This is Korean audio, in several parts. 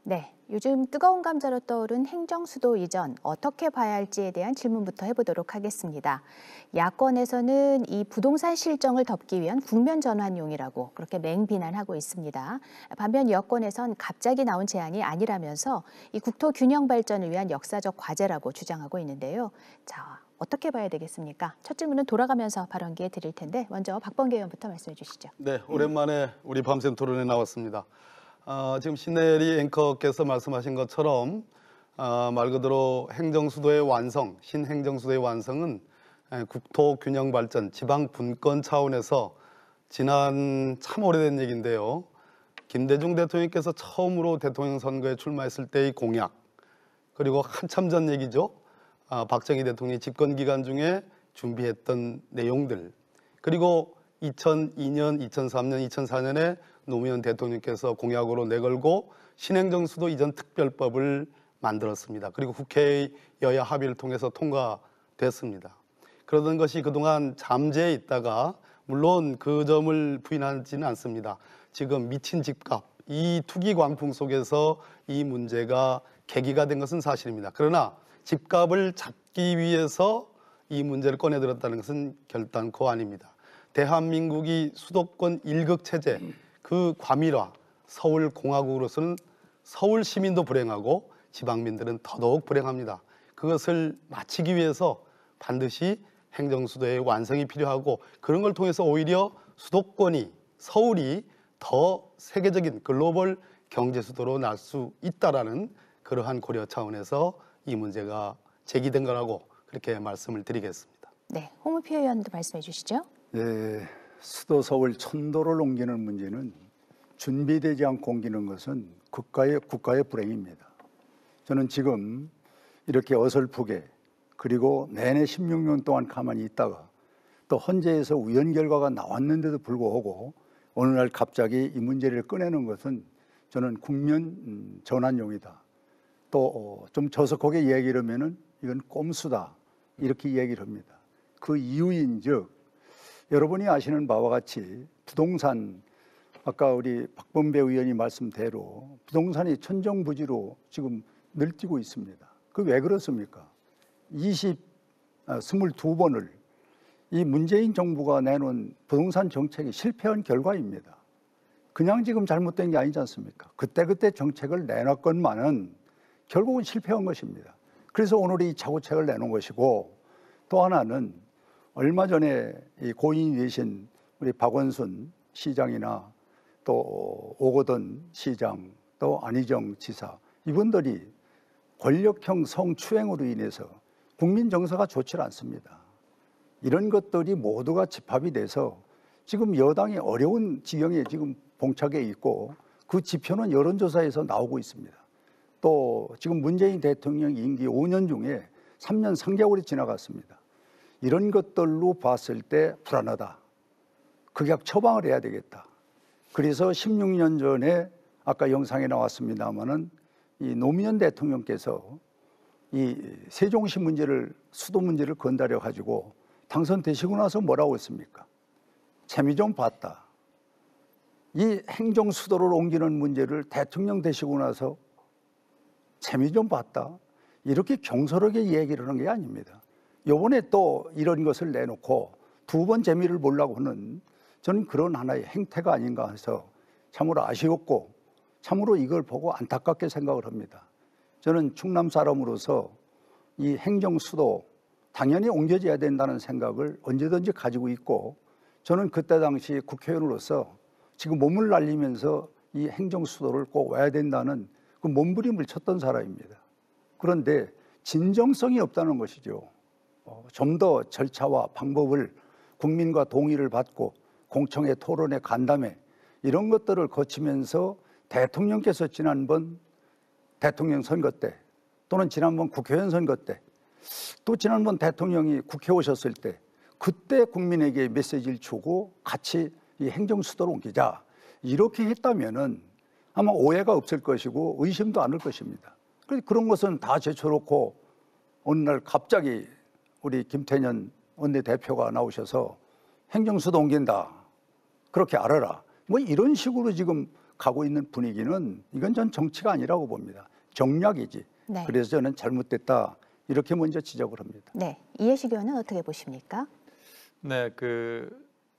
네, 요즘 뜨거운 감자로 떠오른 행정수도 이전 어떻게 봐야 할지에 대한 질문부터 해보도록 하겠습니다. 야권에서는 이 부동산 실정을 덮기 위한 국면 전환용이라고 그렇게 맹비난하고 있습니다. 반면 여권에선 갑자기 나온 제안이 아니라면서 이 국토 균형 발전을 위한 역사적 과제라고 주장하고 있는데요. 자, 어떻게 봐야 되겠습니까? 첫 질문은 돌아가면서 발언 기회 드릴 텐데 먼저 박범계 의원부터 말씀해 주시죠. 네, 오랜만에 우리 밤샘 토론에 나왔습니다. 지금 신혜리 앵커께서 말씀하신 것처럼 말 그대로 행정수도의 완성, 신행정수도의 완성은 국토 균형 발전, 지방 분권 차원에서 지난 참 오래된 얘기인데요. 김대중 대통령께서 처음으로 대통령 선거에 출마했을 때의 공약, 그리고 한참 전 얘기죠. 박정희 대통령이 집권 기간 중에 준비했던 내용들, 그리고 2002년, 2003년, 2004년에 노무현 대통령께서 공약으로 내걸고 신행정수도 이전 특별법을 만들었습니다. 그리고 국회의 여야 합의를 통해서 통과됐습니다. 그러던 것이 그동안 잠재해 있다가 물론 그 점을 부인하지는 않습니다. 지금 미친 집값, 이 투기 광풍 속에서 이 문제가 계기가 된 것은 사실입니다. 그러나 집값을 잡기 위해서 이 문제를 꺼내들었다는 것은 결단코 아닙니다. 대한민국이 수도권 일극 체제, 그 과밀화, 서울공화국으로서는 서울 시민도 불행하고 지방민들은 더더욱 불행합니다. 그것을 마치기 위해서 반드시 행정수도의 완성이 필요하고, 그런 걸 통해서 오히려 수도권이, 서울이 더 세계적인 글로벌 경제수도로 날 수 있다라는 그러한 고려 차원에서 이 문제가 제기된 거라고 그렇게 말씀을 드리겠습니다. 네, 홍문표 의원도 말씀해 주시죠. 네, 수도 서울 천도를 옮기는 문제는 준비되지 않고 옮기는 것은 국가의 불행입니다. 저는 지금 이렇게 어설프게 그리고 내내 16년 동안 가만히 있다가 또 헌재에서 우연 결과가 나왔는데도 불구하고 어느 날 갑자기 이 문제를 꺼내는 것은 저는 국면 전환용이다. 또 좀 저속하게 얘기를 하면은 이건 꼼수다, 이렇게 얘기를 합니다. 그 이유인즉 여러분이 아시는 바와 같이 부동산, 아까 우리 박범계 의원이 말씀대로 부동산이 천정부지로 지금 늘뛰고 있습니다. 그 왜 그렇습니까? 22번을 이 문재인 정부가 내놓은 부동산 정책이 실패한 결과입니다. 그냥 지금 잘못된 게 아니지 않습니까? 그때 정책을 내놨건만은 결국은 실패한 것입니다. 그래서 오늘 이 차고책을 내놓은 것이고, 또 하나는 얼마 전에 이 고인이 되신 우리 박원순 시장이나 또 오거돈 시장, 또 안희정 지사, 이분들이 권력형 성추행으로 인해서 국민 정서가 좋지 않습니다. 이런 것들이 모두가 집합이 돼서 지금 여당이 어려운 지경에 지금 봉착해 있고, 그 지표는 여론조사에서 나오고 있습니다. 또 지금 문재인 대통령 임기 5년 중에 3년 3개월이 지나갔습니다. 이런 것들로 봤을 때 불안하다. 극약 처방을 해야 되겠다. 그래서 16년 전에 아까 영상에 나왔습니다마는 이 노무현 대통령께서 이 세종시 문제를, 수도 문제를 건드려 가지고 당선되시고 나서 뭐라고 했습니까? 재미 좀 봤다. 이 행정수도를 옮기는 문제를 대통령 되시고 나서 재미 좀 봤다. 이렇게 경솔하게 얘기를 하는 게 아닙니다. 요번에 또 이런 것을 내놓고 두 번 재미를 보려고 하는, 저는 그런 하나의 행태가 아닌가 해서 참으로 아쉬웠고 참으로 이걸 보고 안타깝게 생각을 합니다. 저는 충남 사람으로서 이 행정수도 당연히 옮겨져야 된다는 생각을 언제든지 가지고 있고, 저는 그때 당시 국회의원으로서 지금 몸을 날리면서 이 행정수도를 꼭 와야 된다는 그 몸부림을 쳤던 사람입니다. 그런데 진정성이 없다는 것이죠. 좀 더 절차와 방법을 국민과 동의를 받고 공청회 토론회 간담회 이런 것들을 거치면서 대통령께서 지난번 대통령 선거 때, 또는 지난번 국회의원 선거 때, 또 지난번 대통령이 국회 오셨을 때, 그때 국민에게 메시지를 주고 같이 이 행정수도로 옮기자, 이렇게 했다면은 아마 오해가 없을 것이고 의심도 않을 것입니다. 그런 것은 다 제쳐놓고 어느 날 갑자기 우리 김태년 원내대표가 나오셔서 행정수도 옮긴다, 그렇게 알아라, 뭐 이런 식으로 지금 가고 있는 분위기는 이건 전 정치가 아니라고 봅니다. 정략이지. 네. 그래서 저는 잘못됐다 이렇게 먼저 지적을 합니다. 네, 이해식 의원은 어떻게 보십니까? 네,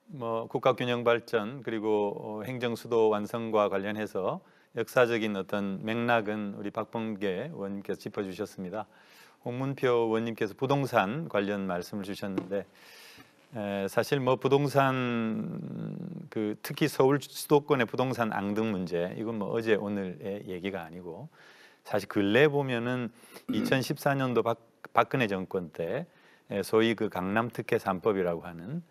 뭐 국가 균형 발전 그리고 행정 수도 완성과 관련해서 역사적인 어떤 맥락은 우리 박범계 의원님께서 짚어주셨습니다. 홍문표 의원님께서 부동산 관련 말씀을 주셨는데 사실 뭐 부동산 특히 서울 수도권의 부동산 앙등 문제 이건 뭐 어제 오늘의 얘기가 아니고 사실 근래 보면은 2014년도 박근혜 정권 때 소위 강남 특혜 3법이라고 하는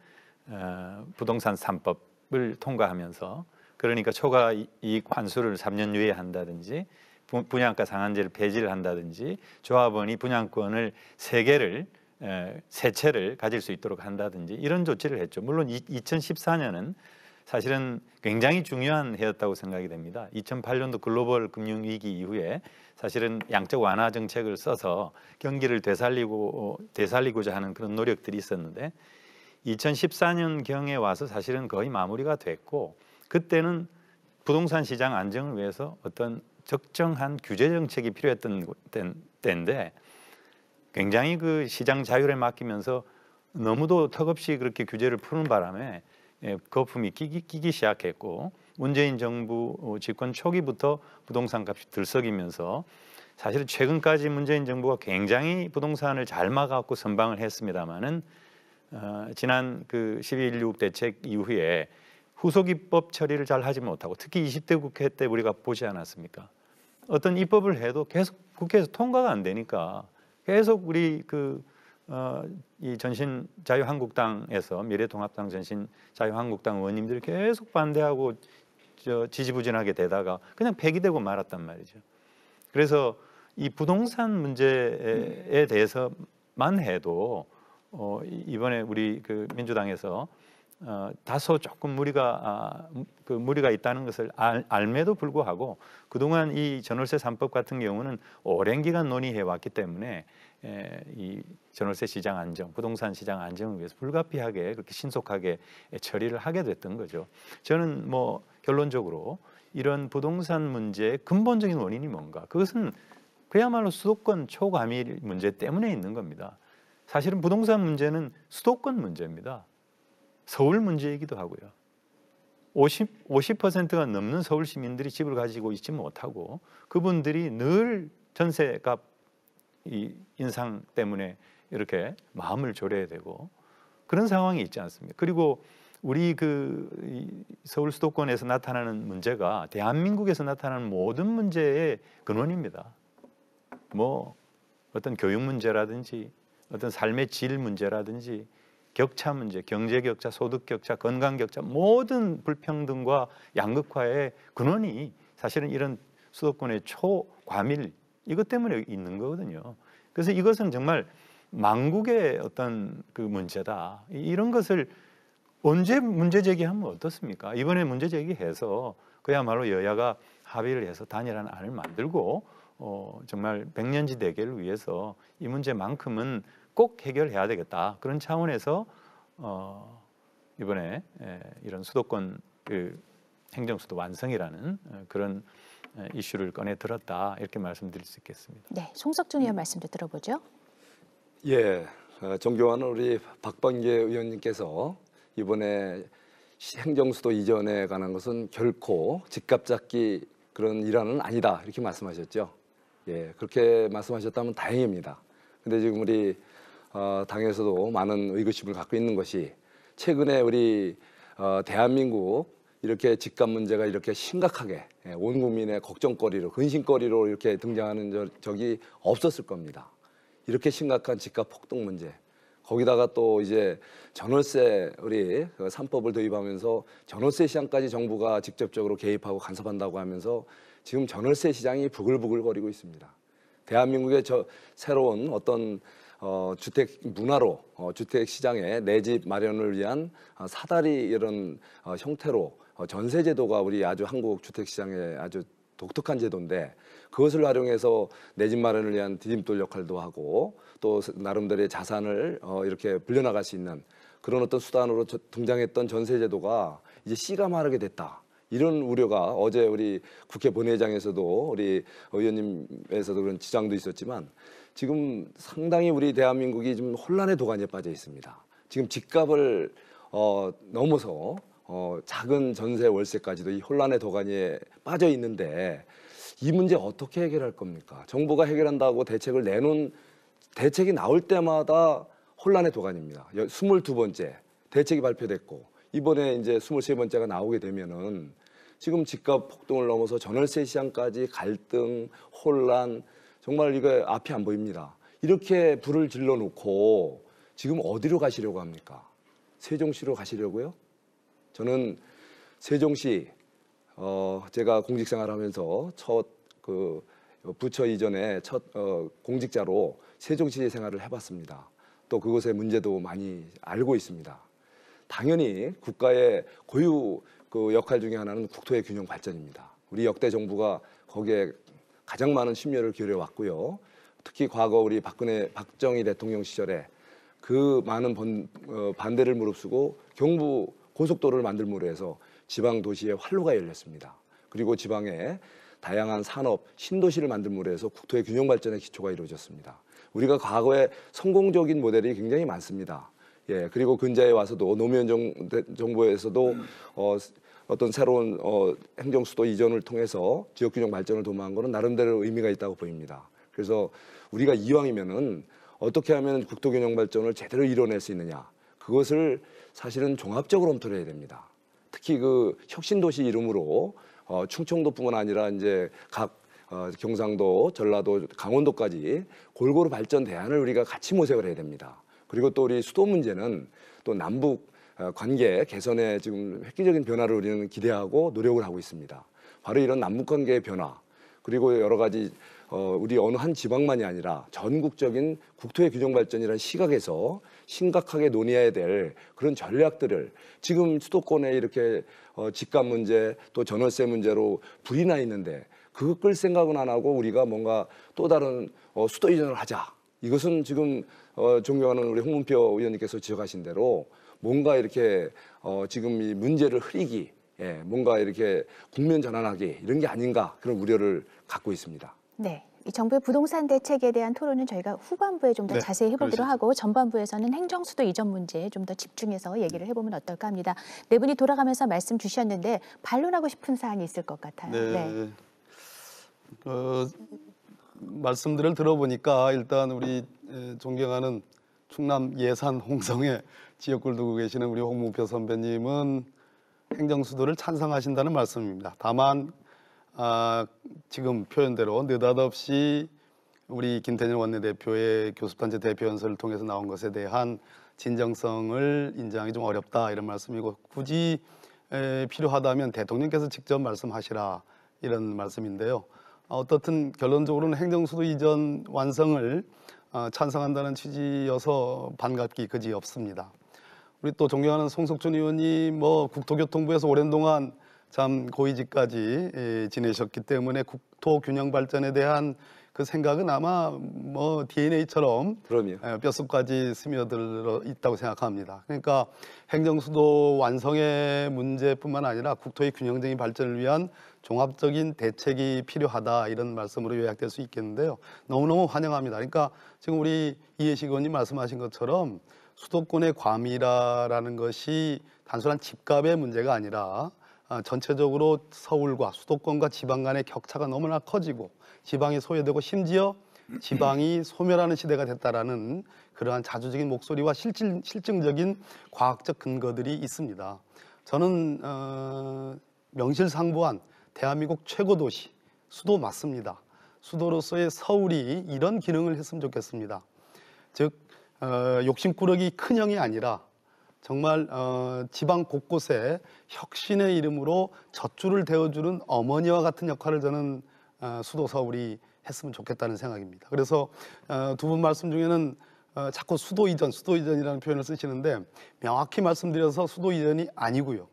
부동산 3법을 통과하면서 그러니까 초과 이익 환수를 3년 유예 한다든지 분양가 상한제를 폐지를 한다든지 조합원이 분양권을 세 채를 가질 수 있도록 한다든지 이런 조치를 했죠. 물론 2014년은 사실은 굉장히 중요한 해였다고 생각이 됩니다. 2008년도 글로벌 금융위기 이후에 사실은 양적 완화 정책을 써서 경기를 되살리고자 하는 그런 노력들이 있었는데 2014년경에 와서 사실은 거의 마무리가 됐고 그때는 부동산 시장 안정을 위해서 어떤 적정한 규제 정책이 필요했던 때인데 굉장히 시장 자율에 맡기면서 너무도 턱없이 그렇게 규제를 푸는 바람에 거품이 끼기 시작했고 문재인 정부 집권 초기부터 부동산 값이 들썩이면서 사실 최근까지 문재인 정부가 굉장히 부동산을 잘 막아갖고 선방을 했습니다마는 지난 12.16 대책 이후에 후속 입법 처리를 잘 하지 못하고 특히 20대 국회 때 우리가 보지 않았습니까? 어떤 입법을 해도 계속 국회에서 통과가 안 되니까 계속 우리 이 전신자유한국당에서 미래통합당 전신자유한국당 의원님들이 계속 반대하고 지지부진하게 되다가 그냥 폐기되고 말았단 말이죠. 그래서 이 부동산 문제에 대해서만 해도 이번에 우리 민주당에서 다소 조금 무리가 있다는 것을 알매도 불구하고 그동안 이 전월세 3법 같은 경우는 오랜 기간 논의해 왔기 때문에 이 전월세 시장 안정, 부동산 시장 안정을 위해서 불가피하게 그렇게 신속하게 처리를 하게 됐던 거죠. 저는 뭐 결론적으로 이런 부동산 문제의 근본적인 원인이 뭔가 그것은 그야말로 수도권 초과밀 문제 때문에 있는 겁니다. 사실은 부동산 문제는 수도권 문제입니다. 서울 문제이기도 하고요. 50%가 넘는 서울 시민들이 집을 가지고 있지 못하고 그분들이 늘 전세값 인상 때문에 이렇게 마음을 졸여야 되고 그런 상황이 있지 않습니까? 그리고 우리 서울 수도권에서 나타나는 문제가 대한민국에서 나타나는 모든 문제의 근원입니다. 뭐 어떤 교육 문제라든지 어떤 삶의 질 문제라든지 격차 문제, 경제 격차, 소득 격차, 건강 격차 모든 불평등과 양극화의 근원이 사실은 이런 수도권의 초과밀 이것 때문에 있는 거거든요. 그래서 이것은 정말 망국의 어떤 문제다. 이런 것을 언제 문제 제기하면 어떻습니까? 이번에 문제 제기해서 그야말로 여야가 합의를 해서 단일한 안을 만들고 정말 백년지 대계를 위해서 이 문제만큼은 꼭 해결해야 되겠다. 그런 차원에서 이번에 이런 수도권 행정수도 완성이라는 그런 이슈를 꺼내 들었다 이렇게 말씀드릴 수 있겠습니다. 네, 송석준 의원 말씀도 들어보죠. 예, 존경하는 우리 박범계 의원님께서 이번에 행정수도 이전에 관한 것은 결코 집값 잡기 그런 일환은 아니다 이렇게 말씀하셨죠. 예, 그렇게 말씀하셨다면 다행입니다. 근데 지금 우리 당에서도 많은 의구심을 갖고 있는 것이 최근에 우리 대한민국 이렇게 집값 문제가 이렇게 심각하게 온 국민의 걱정거리로 근심거리로 이렇게 등장하는 적이 없었을 겁니다. 이렇게 심각한 집값 폭등 문제 거기다가 또 이제 전월세 우리 3법을 도입하면서 전월세 시장까지 정부가 직접적으로 개입하고 간섭한다고 하면서 지금 전월세 시장이 부글부글거리고 있습니다. 대한민국의 새로운 어떤 주택 문화로 주택 시장에 내 집 마련을 위한 사다리 이런 형태로 전세 제도가 우리 아주 한국 주택 시장의 아주 독특한 제도인데 그것을 활용해서 내 집 마련을 위한 디딤돌 역할도 하고 또 나름대로의 자산을 이렇게 불려나갈 수 있는 그런 어떤 수단으로 등장했던 전세 제도가 이제 씨가 마르게 됐다. 이런 우려가 어제 우리 국회 본회의장에서도 우리 의원님에서도 그런 지장도 있었지만 지금 상당히 우리 대한민국이 좀 혼란의 도가니에 빠져 있습니다. 지금 집값을 넘어서 작은 전세 월세까지도 이 혼란의 도가니에 빠져 있는데 이 문제 어떻게 해결할 겁니까? 정부가 해결한다고 대책을 내놓은 대책이 나올 때마다 혼란의 도가니입니다. 22번째 대책이 발표됐고 이번에 이제 23번째가 나오게 되면은 지금 집값 폭등을 넘어서 전월세 시장까지 갈등, 혼란, 정말 이거 앞이 안 보입니다. 이렇게 불을 질러 놓고 지금 어디로 가시려고 합니까? 세종시로 가시려고요? 저는 세종시 제가 공직생활하면서 첫 그 부처 이전에 첫 공직자로 세종시 생활을 해봤습니다. 또 그곳의 문제도 많이 알고 있습니다. 당연히 국가의 고유 그 역할 중에 하나는 국토의 균형 발전입니다. 우리 역대 정부가 거기에 가장 많은 심려를 기울여 왔고요. 특히 과거 우리 박정희 대통령 시절에 그 많은 반대를 무릅쓰고 경부 고속도로를 만들므로 해서 지방 도시의 활로가 열렸습니다. 그리고 지방에 다양한 산업, 신도시를 만들므로 해서 국토의 균형 발전의 기초가 이루어졌습니다. 우리가 과거에 성공적인 모델이 굉장히 많습니다. 예, 그리고 근자에 와서도 노무현 정부에서도 어떤 새로운 행정수도 이전을 통해서 지역균형 발전을 도모한 것은 나름대로 의미가 있다고 보입니다. 그래서 우리가 이왕이면은 어떻게 하면 국토균형 발전을 제대로 이뤄낼 수 있느냐, 그것을 사실은 종합적으로 검토를 해야 됩니다. 특히 그 혁신도시 이름으로 충청도뿐만 아니라 이제 각 경상도, 전라도, 강원도까지 골고루 발전 대안을 우리가 같이 모색을 해야 됩니다. 그리고 또 우리 수도 문제는 또 남북 관계 개선에 지금 획기적인 변화를 우리는 기대하고 노력을 하고 있습니다. 바로 이런 남북 관계의 변화, 그리고 여러 가지 우리 어느 한 지방만이 아니라 전국적인 국토의 균형 발전이라는 시각에서 심각하게 논의해야 될 그런 전략들을 지금 수도권에 이렇게 집값 문제 또 전월세 문제로 불이 나 있는데 그거 끌 생각은 안 하고 우리가 뭔가 또 다른 수도 이전을 하자. 이것은 지금 존경하는 우리 홍문표 의원님께서 지적하신 대로 뭔가 이렇게 지금 이 문제를 흐리기, 뭔가 이렇게 국면 전환하기 이런 게 아닌가 그런 우려를 갖고 있습니다. 네. 이 정부의 부동산 대책에 대한 토론은 저희가 후반부에 좀 더 네, 자세히 해보기로 그러시죠. 하고 전반부에서는 행정수도 이전 문제에 좀 더 집중해서 얘기를 해보면 어떨까 합니다. 네 분이 돌아가면서 말씀 주셨는데 반론하고 싶은 사안이 있을 것 같아요. 네. 말씀들을 들어보니까 일단 우리 존경하는 충남 예산 홍성의 지역구를 두고 계시는 우리 홍문표 선배님은 행정수도를 찬성하신다는 말씀입니다. 다만 지금 표현대로 느닷없이 우리 김태년 원내대표의 교섭단체 대표연설을 통해서 나온 것에 대한 진정성을 인정하기 좀 어렵다 이런 말씀이고 굳이 필요하다면 대통령께서 직접 말씀하시라 이런 말씀인데요. 어떻든 결론적으로는 행정수도 이전 완성을 찬성한다는 취지여서 반갑기 그지 없습니다. 우리 또 존경하는 송석준 의원님 국토교통부에서 오랜 동안 참 고위직까지 지내셨기 때문에 국토 균형 발전에 대한 그 생각은 아마 DNA처럼 그럼요. 뼛속까지 스며들어 있다고 생각합니다. 그러니까 행정수도 완성의 문제뿐만 아니라 국토의 균형적인 발전을 위한 종합적인 대책이 필요하다 이런 말씀으로 요약될 수 있겠는데요. 너무너무 환영합니다. 그러니까 지금 우리 이해식 의원님 말씀하신 것처럼 수도권의 과밀화라는 것이 단순한 집값의 문제가 아니라 전체적으로 서울과 수도권과 지방 간의 격차가 너무나 커지고 지방이 소외되고 심지어 지방이 소멸하는 시대가 됐다라는 그러한 자주적인 목소리와 실증적인 과학적 근거들이 있습니다. 저는 명실상부한 대한민국 최고 도시 수도 맞습니다. 수도로서의 서울이 이런 기능을 했으면 좋겠습니다. 즉 욕심꾸러기 큰형이 아니라 정말 지방 곳곳에 혁신의 이름으로 젖줄을 대어주는 어머니와 같은 역할을 저는 수도 서울이 했으면 좋겠다는 생각입니다. 그래서 두 분 말씀 중에는 자꾸 수도 이전이라는 표현을 쓰시는데 명확히 말씀드려서 수도 이전이 아니고요.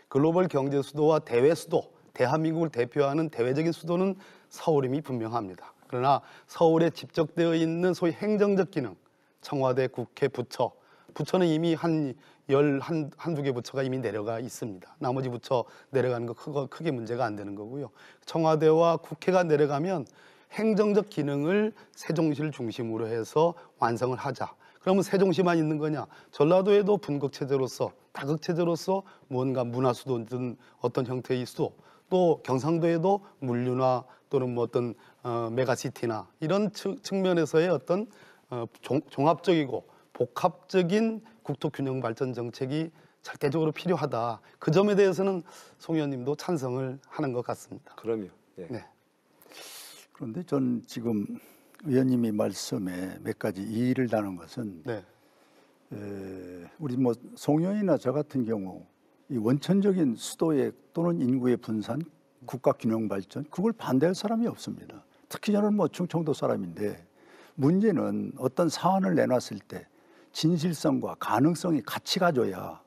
글로벌 경제 수도와 대외 수도, 대한민국을 대표하는 대외적인 수도는 서울임이 분명합니다. 그러나 서울에 집적되어 있는 소위 행정적 기능, 청와대, 국회, 부처는 이미 한 한두 개 부처가 이미 내려가 있습니다. 나머지 부처 내려가는 거 크게 문제가 안 되는 거고요. 청와대와 국회가 내려가면 행정적 기능을 세종시를 중심으로 해서 완성을 하자. 그러면 세종시만 있는 거냐? 전라도에도 분극체제로서 다극체제로서 뭔가 문화수도든 어떤 형태의 수도, 또 경상도에도 물류나 또는 뭐 어떤 메가시티나 이런 측면에서의 어떤 종합적이고 복합적인 국토균형 발전 정책이 절대적으로 필요하다. 그 점에 대해서는 송 의원님도 찬성을 하는 것 같습니다. 그럼요. 예. 네. 그런데 전 지금 의원님이 말씀에 몇 가지 이의를 다는 것은 네. 우리 뭐 송 의원이나 저 같은 경우 이 원천적인 수도의 또는 인구의 분산, 국가 균형 발전 그걸 반대할 사람이 없습니다. 특히 저는 뭐 충청도 사람인데 문제는 어떤 사안을 내놨을 때 진실성과 가능성이 같이 가져야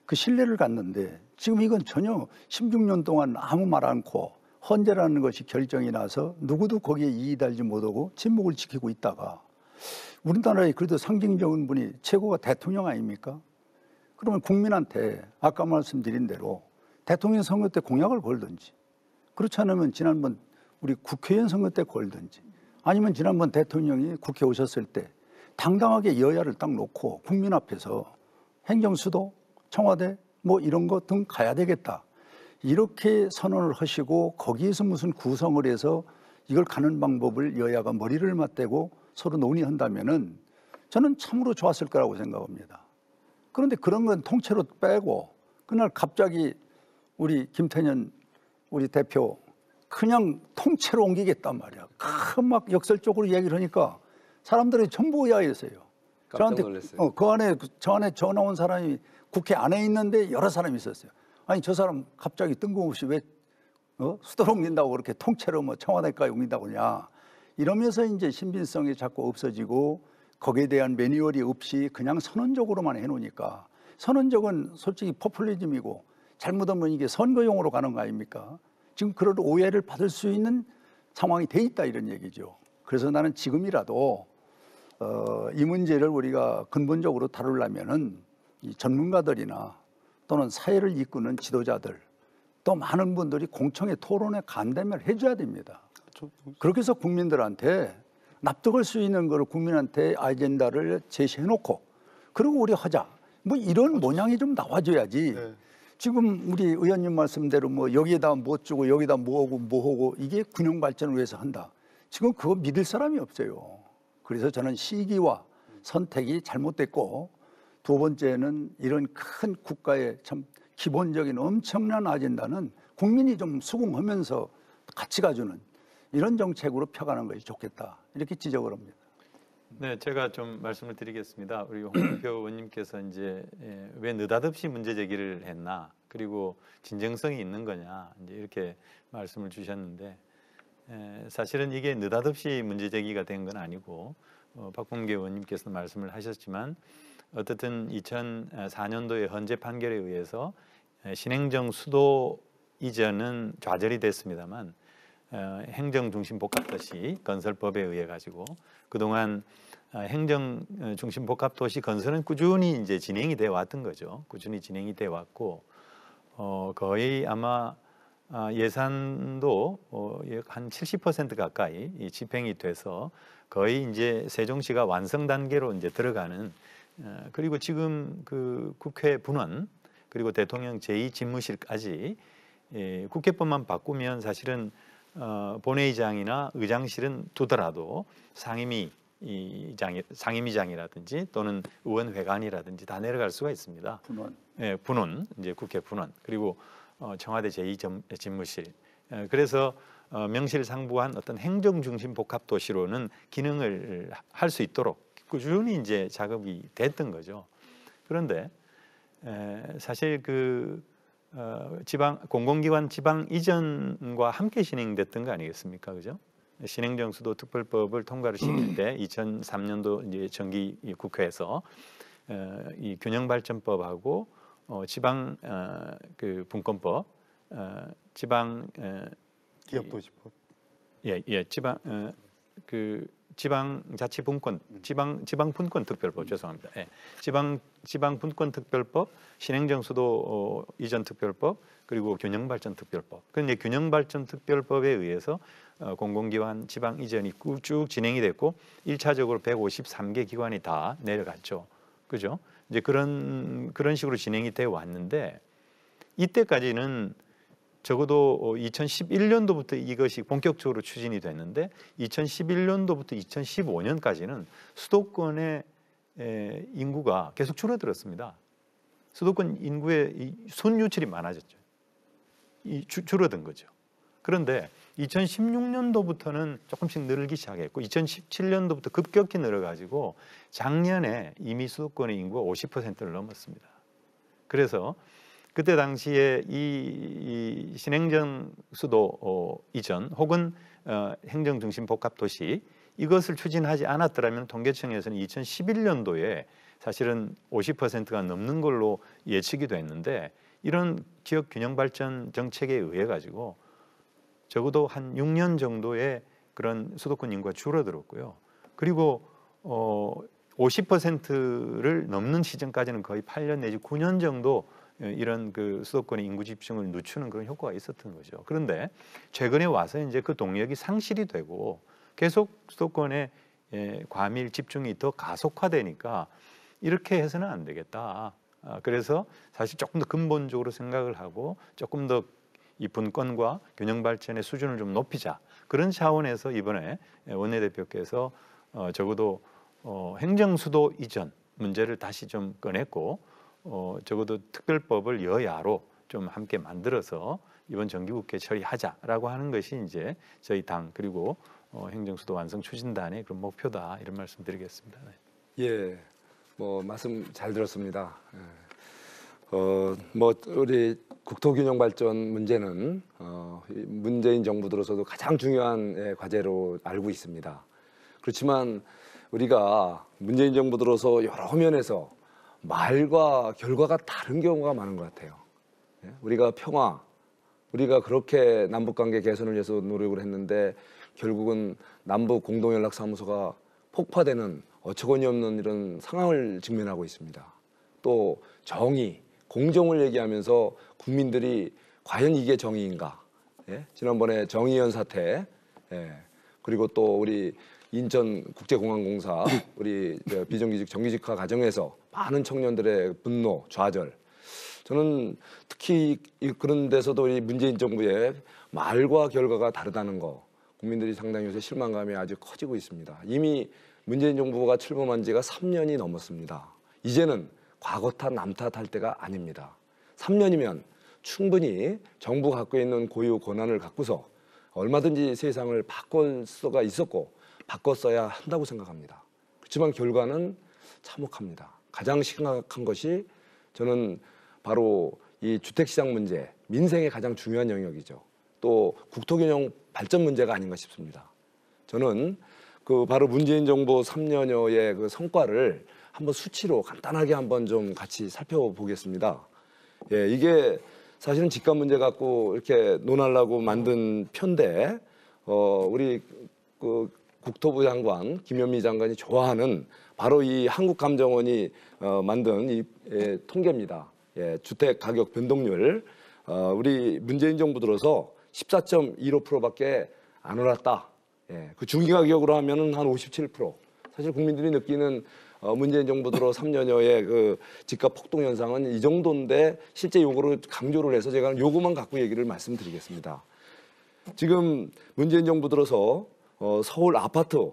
그 신뢰를 갖는데 지금 이건 전혀 16년 동안 아무 말 않고 헌재라는 것이 결정이 나서 누구도 거기에 이의 달지 못하고 침묵을 지키고 있다가 우리나라의 그래도 상징적인 분이 최고가 대통령 아닙니까? 그러면 국민한테 아까 말씀드린 대로 대통령 선거 때 공약을 걸든지 그렇지 않으면 지난번 우리 국회의원 선거 때 걸든지 아니면 지난번 대통령이 국회 오셨을 때 당당하게 여야를 딱 놓고 국민 앞에서 행정수도, 청와대 뭐 이런 거 등 가야 되겠다. 이렇게 선언을 하시고 거기에서 무슨 구성을 해서 이걸 가는 방법을 여야가 머리를 맞대고 서로 논의한다면은 저는 참으로 좋았을 거라고 생각합니다. 그런데 그런 건 통째로 빼고 그날 갑자기 우리 김태년 우리 대표 그냥 통째로 옮기겠단 말이야. 큰 막 역설적으로 얘기를 하니까 사람들이 전부 의아했어요. 깜짝 놀랐어요. 저 안에 전화 온 사람이 국회 안에 있는데 여러 사람이 있었어요. 아니 저 사람 갑자기 뜬금없이 왜 수도를 옮긴다고 그렇게 통째로 뭐 청와대까지 옮긴다고 하냐. 이러면서 이제 신빙성이 자꾸 없어지고 거기에 대한 매뉴얼이 없이 그냥 선언적으로만 해놓으니까 선언적은 솔직히 포퓰리즘이고 잘못하면 이게 선거용으로 가는 거 아닙니까? 지금 그런 오해를 받을 수 있는 상황이 돼 있다 이런 얘기죠. 그래서 나는 지금이라도 이 문제를 우리가 근본적으로 다루려면은 이 전문가들이나 또는 사회를 이끄는 지도자들 또 많은 분들이 공청회 토론에 간담회를 해줘야 됩니다. 그렇게 해서 국민들한테 납득할 수 있는 걸 국민한테 아젠다를 제시해놓고 그리고 우리 하자. 뭐 이런 모양이 좀 나와줘야지. 네. 지금 우리 의원님 말씀대로 뭐 여기에다 뭐 주고 여기다 뭐 하고 이게 균형 발전을 위해서 한다. 지금 그거 믿을 사람이 없어요. 그래서 저는 시기와 선택이 잘못됐고 두 번째는 이런 큰 국가의 참 기본적인 엄청난 아젠다는 국민이 좀 수긍하면서 같이 가주는 이런 정책으로 펴가는 것이 좋겠다. 이렇게 지적을 합니다. 네, 제가 좀 말씀을 드리겠습니다. 우리 홍준표 의원님께서 이제 왜 느닷없이 문제 제기를 했나, 그리고 진정성이 있는 거냐, 이제 이렇게 말씀을 주셨는데 사실은 이게 느닷없이 문제 제기가 된 건 아니고 박범계 의원님께서 말씀을 하셨지만 어쨌든 2004년도의 헌재 판결에 의해서 신행정 수도 이전은 좌절이 됐습니다만 행정 중심 복합도시 건설법에 의해 가지고 그동안 행정 중심 복합도시 건설은 꾸준히 이제 진행이 돼 왔던 거죠. 꾸준히 진행이 돼 왔고 거의 아마 예산도 한 70% 가까이 집행이 돼서 거의 이제 세종시가 완성 단계로 이제 들어가는 그리고 지금 그 국회 분원 그리고 대통령 제2집무실까지 국회법만 바꾸면 사실은 본회의장이나 의장실은 두더라도 상임위장이라든지 또는 의원회관이라든지 다 내려갈 수가 있습니다. 분원. 예, 분원 이제 국회 분원 그리고 청와대 제2집무실. 그래서 명실상부한 어떤 행정 중심 복합 도시로는 기능을 할 수 있도록 꾸준히 이제 작업이 됐던 거죠. 그런데 사실 그 지방 공공기관 지방 이전과 함께 진행됐던 거 아니겠습니까, 그죠? 신행정수도 특별법을 통과를 시킬 때 2003년도 이제 정기 국회에서 이 균형발전법하고 지방 그 분권법, 지방 기업도시법. 지방 그 지방자치분권, 지방분권특별법 죄송합니다. 예. 지방분권특별법, 신행정수도 이전 특별법, 그리고 균형발전특별법. 그런데 균형발전특별법에 의해서 공공기관 지방 이전이 쭉 진행이 됐고 1차적으로 153개 기관이 다 내려갔죠. 그죠? 이제 그런 식으로 진행이 돼 왔는데 이때까지는 적어도 2011년도부터 이것이 본격적으로 추진이 됐는데 2011년도부터 2015년까지는 수도권의 인구가 계속 줄어들었습니다. 수도권 인구의 손유출이 많아졌죠. 줄어든 거죠. 그런데 2016년도부터는 조금씩 늘기 시작했고 2017년도부터 급격히 늘어가지고 작년에 이미 수도권의 인구가 50%를 넘었습니다. 그래서 그때 당시에 이 신행정 수도 이전 혹은 행정중심 복합도시 이것을 추진하지 않았더라면 통계청에서는 2011년도에 사실은 50%가 넘는 걸로 예측이 됐는데 이런 지역 균형 발전 정책에 의해 가지고 적어도 한 6년 정도의 그런 수도권 인구가 줄어들었고요. 그리고 50%를 넘는 시점까지는 거의 8년 내지 9년 정도 이런 그 수도권의 인구 집중을 늦추는 그런 효과가 있었던 거죠. 그런데 최근에 와서 이제 그 동력이 상실이 되고 계속 수도권의 과밀 집중이 더 가속화되니까 이렇게 해서는 안 되겠다. 그래서 사실 조금 더 근본적으로 생각을 하고 조금 더 이 분권과 균형 발전의 수준을 좀 높이자. 그런 차원에서 이번에 원내대표께서 적어도 행정수도 이전 문제를 다시 좀 꺼냈고 적어도 특별법을 여야로 좀 함께 만들어서 이번 정기국회 처리하자라고 하는 것이 이제 저희 당 그리고 행정수도 완성 추진단의 그런 목표다 이런 말씀드리겠습니다. 네. 예, 뭐 말씀 잘 들었습니다. 뭐 우리 국토균형 발전 문제는 문재인 정부 들어서도 가장 중요한 과제로 알고 있습니다. 그렇지만 우리가 문재인 정부 들어서 여러 면에서 말과 결과가 다른 경우가 많은 것 같아요. 우리가 평화, 우리가 그렇게 남북관계 개선을 위해서 노력을 했는데 결국은 남북 공동연락사무소가 폭파되는 어처구니 없는 이런 상황을 직면하고 있습니다. 또 정의, 공정을 얘기하면서 국민들이 과연 이게 정의인가? 지난번에 정의연 사태, 그리고 또 우리 인천국제공항공사 우리 비정규직 정규직화 과정에서 많은 청년들의 분노, 좌절. 저는 특히 그런 데서도 이 문재인 정부의 말과 결과가 다르다는 거 국민들이 상당히 요새 실망감이 아주 커지고 있습니다. 이미 문재인 정부가 출범한 지가 3년이 넘었습니다. 이제는 과거 탓, 남 탓할 때가 아닙니다. 3년이면 충분히 정부가 갖고 있는 고유 권한을 갖고서 얼마든지 세상을 바꿀 수가 있었고 바꿨어야 한다고 생각합니다. 그렇지만 결과는 참혹합니다. 가장 심각한 것이 저는 바로 이 주택시장 문제, 민생의 가장 중요한 영역이죠. 또 국토균형 발전 문제가 아닌가 싶습니다. 저는 그 바로 문재인 정부 3년여의 그 성과를 한번 수치로 간단하게 한번 좀 같이 살펴보겠습니다. 예, 이게 사실은 집값 문제 갖고 이렇게 논하려고 만든 편인데 우리 그 국토부 장관 김현미 장관이 좋아하는 바로 이 한국감정원이 만든 이 통계입니다. 예, 주택 가격 변동률 우리 문재인 정부 들어서 14.15%밖에 안 올랐다. 예, 그 중기 가격으로 하면은 한 57%. 사실 국민들이 느끼는 문재인 정부 들어 3년여의 그 집값 폭등 현상은 이 정도인데 실제 요거를 강조를 해서 제가 요거만 갖고 얘기를 말씀드리겠습니다. 지금 문재인 정부 들어서 서울 아파트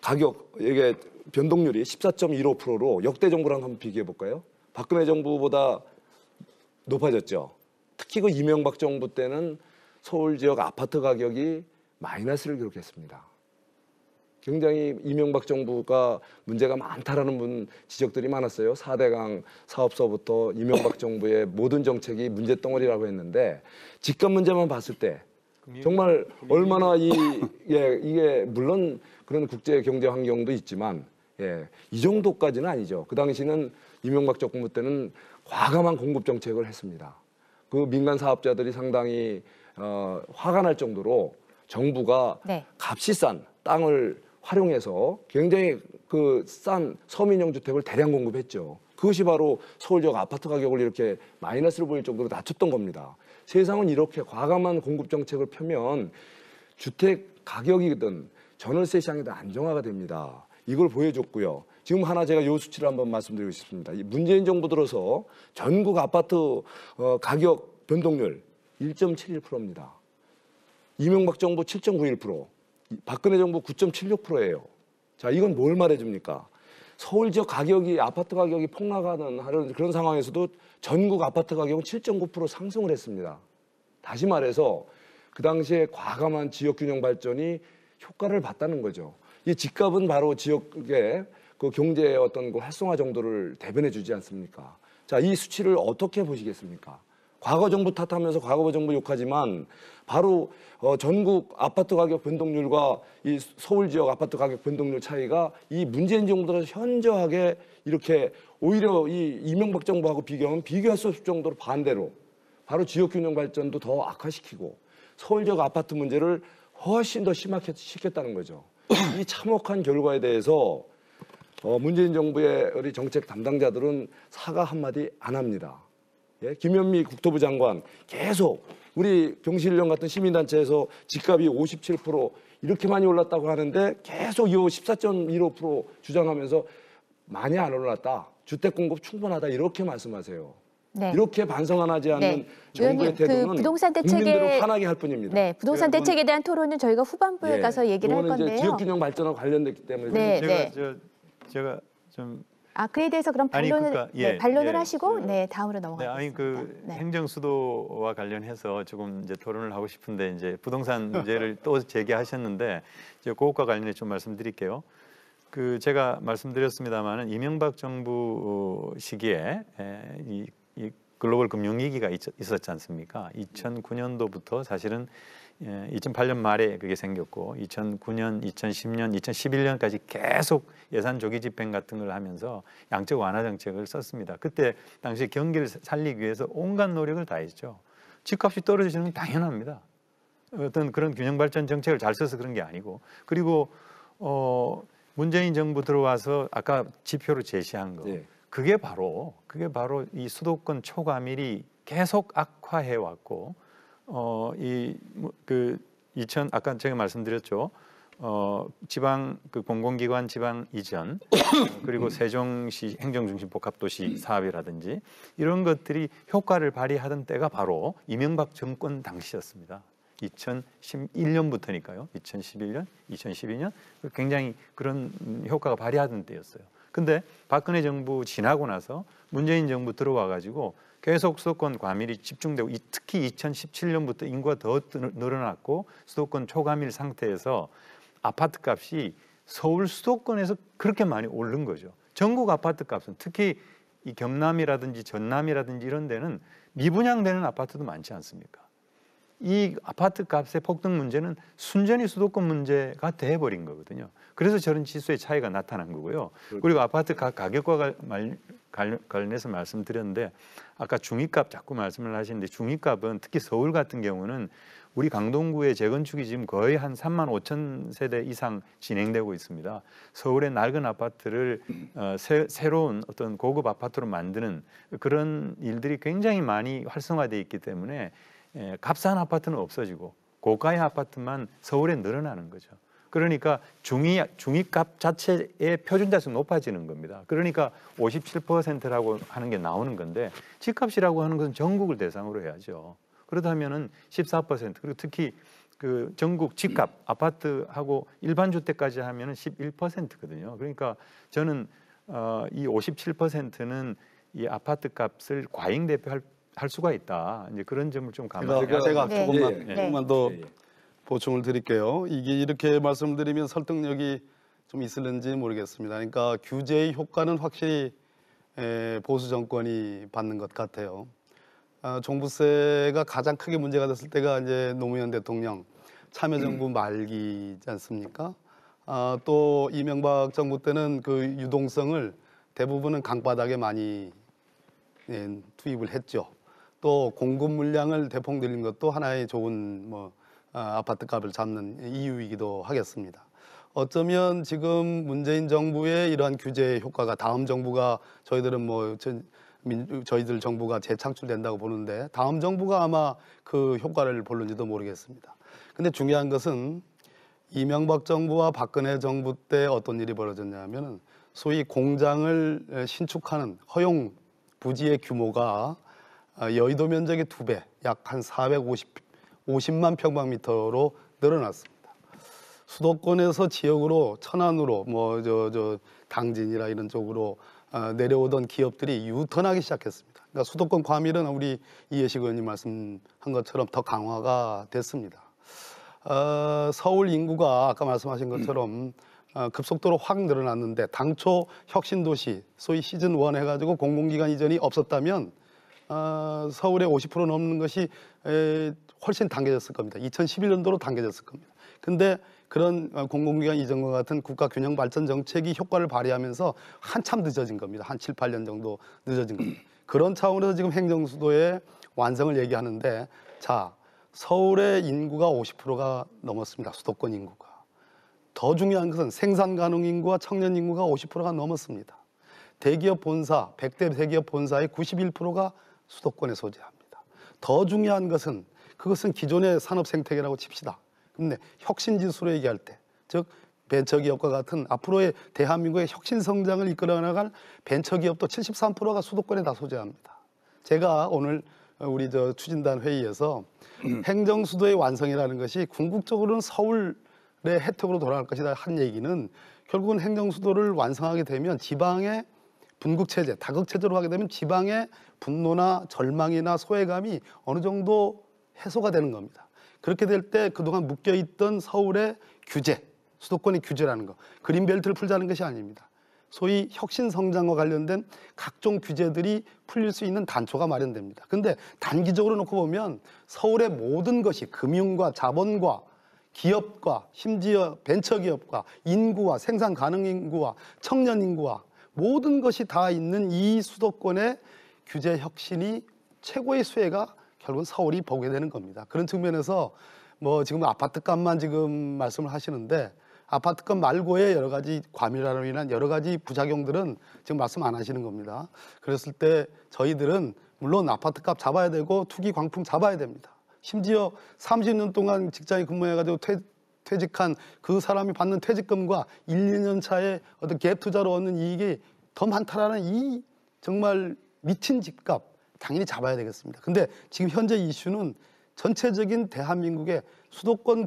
가격 이게 변동률이 14.15%로 역대 정부랑 한번 비교해 볼까요? 박근혜 정부보다 높아졌죠. 특히 그 이명박 정부 때는 서울 지역 아파트 가격이 마이너스를 기록했습니다. 굉장히 이명박 정부가 문제가 많다라는 지적들이 많았어요. 4대강 사업서부터 이명박 정부의 모든 정책이 문제덩어리라고 했는데 집값 문제만 봤을 때 정말 얼마나 이게 물론 그런 국제 경제 환경도 있지만 이 정도까지는 아니죠. 그 당시는 이명박 정부 때는 과감한 공급 정책을 했습니다. 그 민간 사업자들이 상당히 화가 날 정도로 정부가 값이 싼 땅을 활용해서 굉장히 그 싼 서민용 주택을 대량 공급했죠. 그것이 바로 서울 지역 아파트 가격을 이렇게 마이너스로 보일 정도로 낮췄던 겁니다. 세상은 이렇게 과감한 공급 정책을 펴면 주택 가격이든 전월세 시장이든 안정화가 됩니다. 이걸 보여줬고요. 지금 하나 제가 요 수치를 한번 말씀드리고 싶습니다. 이 문재인 정부 들어서 전국 아파트 가격 변동률 1.71%입니다. 이명박 정부 7.91%, 박근혜 정부 9.76%예요. 자, 이건 뭘 말해줍니까? 서울 지역 가격이 아파트 가격이 폭락하는 하는 그런 상황에서도 전국 아파트 가격은 7.9% 상승을 했습니다. 다시 말해서 그 당시에 과감한 지역 균형 발전이 효과를 봤다는 거죠. 이 집값은 바로 지역의 그 경제의 어떤 그 활성화 정도를 대변해 주지 않습니까? 자, 이 수치를 어떻게 보시겠습니까? 과거 정부 탓하면서 과거 정부 욕하지만 바로 전국 아파트 가격 변동률과 이 서울 지역 아파트 가격 변동률 차이가 이 문재인 정부 들어서 현저하게 이렇게 오히려 이 이명박 정부하고 비교하면 비교할 수 없을 정도로 반대로 바로 지역 균형 발전도 더 악화시키고 서울 지역 아파트 문제를 훨씬 더 심하게 시켰다는 거죠. 이 참혹한 결과에 대해서 문재인 정부의 우리 정책 담당자들은 사과 한마디 안 합니다. 예? 김현미 국토부 장관 계속 우리 경실련 같은 시민단체에서 집값이 57% 이렇게 많이 올랐다고 하는데 계속 이 14.15% 주장하면서 많이 안 올랐다. 주택 공급 충분하다 이렇게 말씀하세요. 네. 이렇게 반성 안 하지 않는 네. 정부의 의원님, 태도는 부동산 국민들을 화나게 할 뿐입니다. 네, 부동산 그건- 대책에 대한 토론은 저희가 후반부에 가서 얘기를 할 그거는 이제 건데요. 지역균형 발전과 관련됐기 때문에 네. 제가 좀 그에 대해서 그럼 아니, 반론을 그러니까, 네, 반론을 예. 하시고 네, 다음으로 네, 넘어가겠습니다. 아니 그 네. 행정수도와 관련해서 조금 이제 토론을 하고 싶은데 이제 부동산 문제를 또 제기하셨는데 이제 그것과 관련해 좀 말씀드릴게요. 그 제가 말씀드렸습니다마는 이명박 정부 시기에 이 글로벌 금융위기가 있었지 않습니까? 2009년도부터 사실은 2008년 말에 그게 생겼고 2009년, 2010년, 2011년까지 계속 예산 조기 집행 같은 걸 하면서 양적 완화 정책을 썼습니다. 그때 당시 경기를 살리기 위해서 온갖 노력을 다했죠. 집값이 떨어지는 건 당연합니다. 어떤 그런 균형 발전 정책을 잘 써서 그런 게 아니고 그리고 문재인 정부 들어와서 아까 지표로 제시한 거 예. 그게 바로 이 수도권 초과밀이 계속 악화해 왔고 아까 제가 말씀드렸죠. 지방 그 공공기관 지방 이전 그리고 세종시 행정중심 복합도시 사업이라든지 이런 것들이 효과를 발휘하던 때가 바로 이명박 정권 당시였습니다. 2011년부터니까요. 2011년, 2012년 굉장히 그런 효과가 발휘하던 때였어요. 근데 박근혜 정부 지나고 나서 문재인 정부 들어와 가지고 계속 수도권 과밀이 집중되고 특히 2017년부터 인구가 더 늘어났고 수도권 초과밀 상태에서 아파트 값이 서울 수도권에서 그렇게 많이 오른 거죠. 전국 아파트 값은 특히 이 경남이라든지 전남이라든지 이런 데는 미분양되는 아파트도 많지 않습니까? 이 아파트 값의 폭등 문제는 순전히 수도권 문제가 돼버린 거거든요. 그래서 저런 지수의 차이가 나타난 거고요. 그리고 아파트 가격과 관련해서 말씀드렸는데 아까 중위값 자꾸 말씀을 하시는데 중위값은 특히 서울 같은 경우는 우리 강동구의 재건축이 지금 거의 한 3만 5천 세대 이상 진행되고 있습니다. 서울의 낡은 아파트를 새로운 어떤 고급 아파트로 만드는 그런 일들이 굉장히 많이 활성화되어 있기 때문에 값싼 아파트는 없어지고 고가의 아파트만 서울에 늘어나는 거죠. 그러니까 중위값 자체의 표준자수가 높아지는 겁니다. 그러니까 57%라고 하는 게 나오는 건데 집값이라고 하는 것은 전국을 대상으로 해야죠. 그렇다면은 14% 그리고 특히 그 전국 집값 아파트하고 일반 주택까지 하면은 11%거든요. 그러니까 저는 이 57%는 이 아파트 값을 과잉 대표할 수가 있다. 이제 그런 점을 좀 감안해야 제가 네. 조금만 더 보충을 드릴게요. 이게 이렇게 말씀드리면 설득력이 좀 있을는지 모르겠습니다. 그러니까 규제의 효과는 확실히 보수 정권이 받는 것 같아요. 종부세가 가장 크게 문제가 됐을 때가 이제 노무현 대통령 참여정부 말기지 않습니까? 또 이명박 정부 때는 그 유동성을 대부분은 강바닥에 많이 투입을 했죠. 또 공급 물량을 대폭 늘린 것도 하나의 좋은 아파트 값을 잡는 이유이기도 하겠습니다. 어쩌면 지금 문재인 정부의 이러한 규제 효과가 다음 정부가 저희들은 저희들 정부가 재창출된다고 보는데 다음 정부가 아마 그 효과를 볼는지도 모르겠습니다. 근데 중요한 것은 이명박 정부와 박근혜 정부 때 어떤 일이 벌어졌냐면은 소위 공장을 신축하는 허용 부지의 규모가 여의도 면적의 2배, 약 한 450만 평방미터로 늘어났습니다. 수도권에서 지역으로 천안으로 당진이라 이런 쪽으로 내려오던 기업들이 유턴하기 시작했습니다. 그러니까 수도권 과밀은 우리 이해식 의원님 말씀한 것처럼 더 강화가 됐습니다. 서울 인구가 아까 말씀하신 것처럼 급속도로 확 늘어났는데 당초 혁신도시 소위 시즌1 해가지고 공공기관 이전이 없었다면 서울의 50% 넘는 것이 훨씬 당겨졌을 겁니다. 2011년도로 당겨졌을 겁니다. 근데 그런 공공기관 이전과 같은 국가균형발전 정책이 효과를 발휘하면서 한참 늦어진 겁니다. 한 7, 8년 정도 늦어진 겁니다. 그런 차원에서 지금 행정수도의 완성을 얘기하는데 자, 서울의 인구가 50%가 넘었습니다. 수도권 인구가. 더 중요한 것은 생산 가능 인구와 청년 인구가 50%가 넘었습니다. 대기업 본사, 100대 대기업 본사의 91%가 수도권에 소재합니다. 더 중요한 것은 그것은 기존의 산업 생태계라고 칩시다. 근데 혁신 지수로 얘기할 때, 즉 벤처기업과 같은 앞으로의 대한민국의 혁신 성장을 이끌어 나갈 벤처기업도 73%가 수도권에 다 소재합니다. 제가 오늘 우리 추진단 회의에서 행정수도의 완성이라는 것이 궁극적으로는 서울의 혜택으로 돌아갈 것이다 한 얘기는 결국은 행정수도를 완성하게 되면 지방의 분국체제, 다극체제로 하게 되면 지방의 분노나 절망이나 소외감이 어느 정도 해소가 되는 겁니다. 그렇게 될 때 그동안 묶여있던 서울의 규제, 수도권의 규제라는 거, 그린벨트를 풀자는 것이 아닙니다. 소위 혁신성장과 관련된 각종 규제들이 풀릴 수 있는 단초가 마련됩니다. 근데 단기적으로 놓고 보면 서울의 모든 것이 금융과 자본과 기업과 심지어 벤처기업과 인구와 생산 가능 인구와 청년 인구와 모든 것이 다 있는 이 수도권의 규제 혁신이 최고의 수혜가 결국은 서울이 보게 되는 겁니다. 그런 측면에서 지금 아파트값만 지금 말씀을 하시는데 아파트값 말고의 여러 가지 과밀화로 인한 여러 가지 부작용들은 지금 말씀 안 하시는 겁니다. 그랬을 때 저희들은 물론 아파트값 잡아야 되고 투기 광풍 잡아야 됩니다. 심지어 30년 동안 직장에 근무해가지고 퇴직한 그 사람이 받는 퇴직금과 1, 2년 차에 어떤 갭 투자로 얻는 이익이 더 많다라는 이 정말 미친 집값 당연히 잡아야 되겠습니다. 근데 지금 현재 이슈는 전체적인 대한민국의 수도권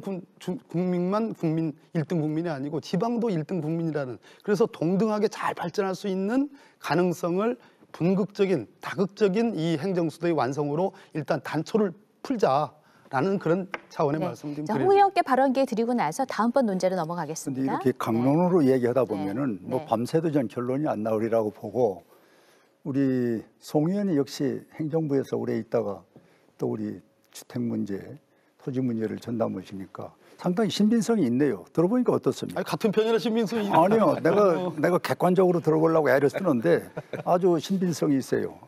국민만 1등 국민이 아니고 지방도 1등 국민이라는, 그래서 동등하게 잘 발전할 수 있는 가능성을 분극적인 다극적인 이 행정수도의 완성으로 일단 단초를 풀자라는 그런 차원의 말씀을 좀 드립니다. 홍 의원께 발언 기회 드리고 나서 다음번 논제로 근데 넘어가겠습니다. 이렇게 강론으로 얘기하다 보면은 밤새도 전 결론이 안 나오리라고 보고, 우리 송 의원이 역시 행정부에서 오래 있다가 또 우리 주택 문제, 토지 문제를 전담하시니까 상당히 신빙성이 있네요. 들어보니까 어떻습니까? 아니, 같은 편이라 신빙성이 아니요, 내가 객관적으로 들어보려고 애를 쓰는데 아주 신빙성이 있어요.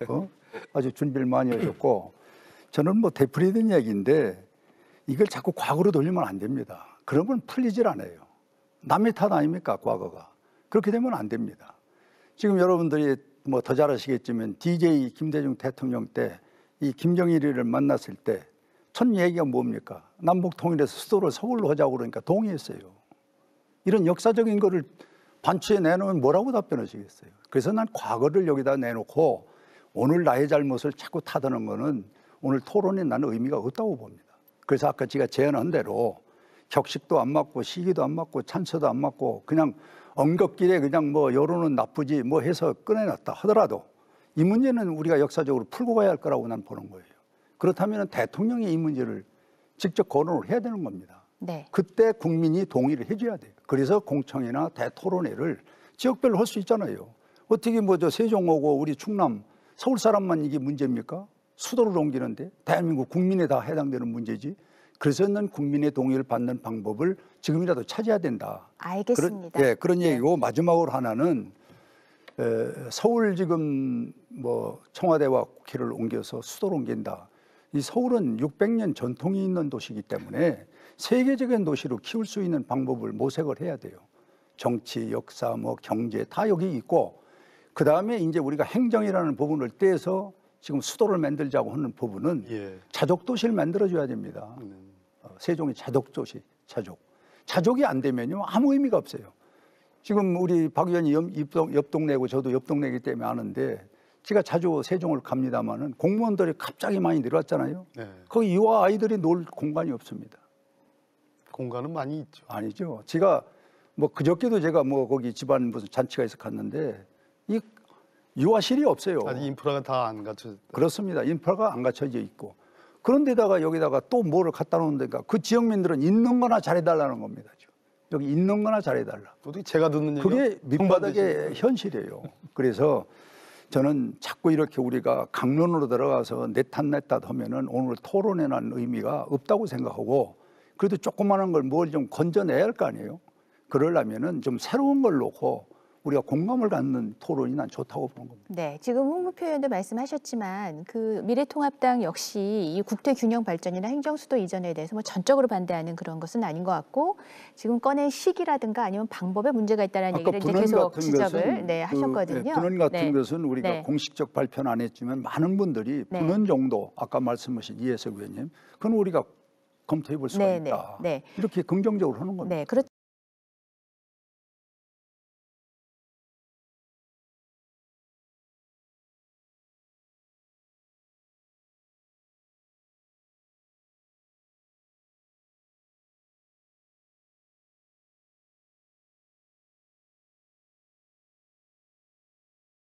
아주 준비를 많이 하셨고, 저는 되풀이된 얘기인데 이걸 자꾸 과거로 돌리면 안 됩니다. 그러면 풀리질 않아요. 남의 탓 아닙니까, 과거가? 그렇게 되면 안 됩니다. 지금 여러분들이 더 잘 아시겠지만 DJ 김대중 대통령 때 이 김정일이를 만났을 때 첫 얘기가 뭡니까? 남북 통일해서 수도를 서울로 하자고 그러니까 동의했어요. 이런 역사적인 거를 반추에 내놓으면 뭐라고 답변하시겠어요? 그래서 난 과거를 여기다 내놓고 오늘 나의 잘못을 자꾸 타드는 거는 오늘 토론에 나는 의미가 없다고 봅니다. 그래서 아까 제가 제안한 대로 격식도 안 맞고 시기도 안 맞고 찬스도 안 맞고 그냥 엉겁길에 그냥 여론은 나쁘지 해서 꺼내놨다 하더라도 이 문제는 우리가 역사적으로 풀고 가야 할 거라고 난 보는 거예요. 그렇다면 대통령이 이 문제를 직접 거론을 해야 되는 겁니다. 네. 그때 국민이 동의를 해줘야 돼요. 그래서 공청회나 대토론회를 지역별로 할 수 있잖아요. 어떻게 세종 오고 우리 충남 서울 사람만 이게 문제입니까? 수도를 옮기는데 대한민국 국민에 다 해당되는 문제지. 그래서는 국민의 동의를 받는 방법을 지금이라도 찾아야 된다. 알겠습니다. 그런 얘기고, 마지막으로 하나는 서울 지금 청와대와 국회를 옮겨서 수도를 옮긴다. 이 서울은 600년 전통이 있는 도시이기 때문에 세계적인 도시로 키울 수 있는 방법을 모색을 해야 돼요. 정치, 역사, 뭐 경제 다 여기 있고 그 다음에 이제 우리가 행정이라는 부분을 떼서 지금 수도를 만들자고 하는 부분은 예. 자족도시를 만들어줘야 됩니다. 세종이 자족도시, 자족이 안 되면요 아무 의미가 없어요. 지금 우리 박 의원이 옆 동네고 저도 옆 동네이기 때문에 아는데 제가 자주 세종을 갑니다마는 공무원들이 갑자기 많이 늘었잖아요. 네. 거기 유아 아이들이 놀 공간이 없습니다. 공간은 많이 있죠. 아니죠. 제가 뭐 그저께도 제가 뭐 거기 집안 무슨 잔치가 있어 갔는데 이 유아실이 없어요. 아직 인프라가 다 안 갖춰. 그렇습니다. 인프라가 안 갖춰져 있고 그런데다가 여기다가 또 뭐를 갖다 놓는데가 그 지역민들은 있는 거나 잘해달라는 겁니다. 지금. 여기 있는 거나 잘해달라. 어떻게 제가 듣는 얘기가 그게 밑바닥의 정반대시네요. 현실이에요. 그래서 저는 자꾸 이렇게 우리가 강론으로 들어가서 내탓 하면은 오늘 토론에 난 의미가 없다고 생각하고 그래도 조그마한 걸 뭘 좀 건져내야 할 거 아니에요. 그러려면은 좀 새로운 걸 놓고 우리가 공감을 갖는 토론이 난 좋다고 보는 겁니다. 네, 지금 홍문표 의원도 말씀하셨지만 그 미래통합당 역시 이 국토 균형 발전이나 행정수도 이전에 대해서 뭐 전적으로 반대하는 그런 것은 아닌 것 같고 지금 꺼낸 시기라든가 아니면 방법에 문제가 있다는 얘기를 이제 계속 지적을 하셨거든요. 분원 같은 네. 것은 우리가 네. 공식적 발표는 안 했지만 많은 분들이 네. 분원 정도 아까 말씀하신 이해석 의원님 그건 우리가 검토해 볼 수가 네, 있다. 네, 네. 이렇게 긍정적으로 하는 겁니다. 네, 그렇